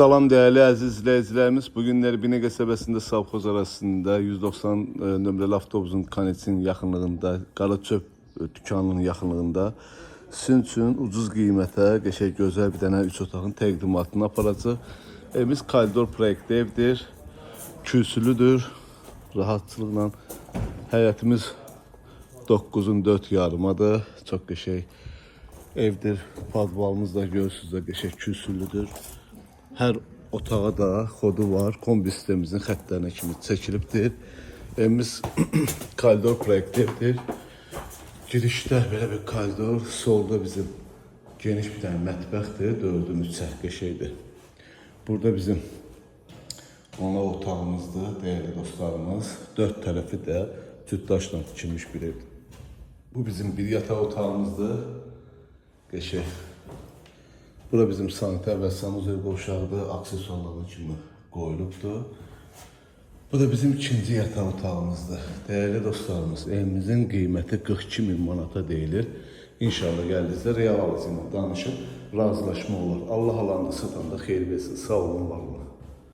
Salam değerli əziz izləyicilərimiz. Bugün Nərbiyə qəsəbəsində Savxoz arasında 190 nömrəli avtobusun konneksinin yaxınlığında, Qaraçöp dükanının yaxınlığında sizin üçün ucuz qiymətə qəşəng gözəl bir dənə 3 otağın təqdimatını aparacaq. Evimiz koridor proyektli evdir. Kürsülüdür. Rahatçılıqla həyətimiz 9'un 4 yarımadır. Çox qəşəng evdir. Padvalımız da görürsünüz də qəşəng kürsülüdür. Hər otağa da xodu var. Kombi sistemimizin xəttlərinə kimi çəkilibdir. Evimiz koridor proyektlidir. Girişdə belə bir koridor, solda bizim geniş bir tane mətbəxdir. 4'ümüz qəşəngdir. Burada bizim qonaq otağımızdır, değerli dostlarımız. 4 tərəfi də cütdaşla tikilmiş bir evdir. Bu bizim bir yataq otağımızdır. Qəşəng. Bura bizim sanitar və sanuzel qovşağıdır, aksesuarları kimi qoyulubdur. Bu da bizim ikinci yataq otağımızdır. Değerli dostlarımız, evimizin qiyməti 42.000 manata deyilir. İnşallah gəldinizdə real alıcı ilə danışıb razılaşma olur. Allah alanda satanda xeyir versin. Sağ olun, var olun.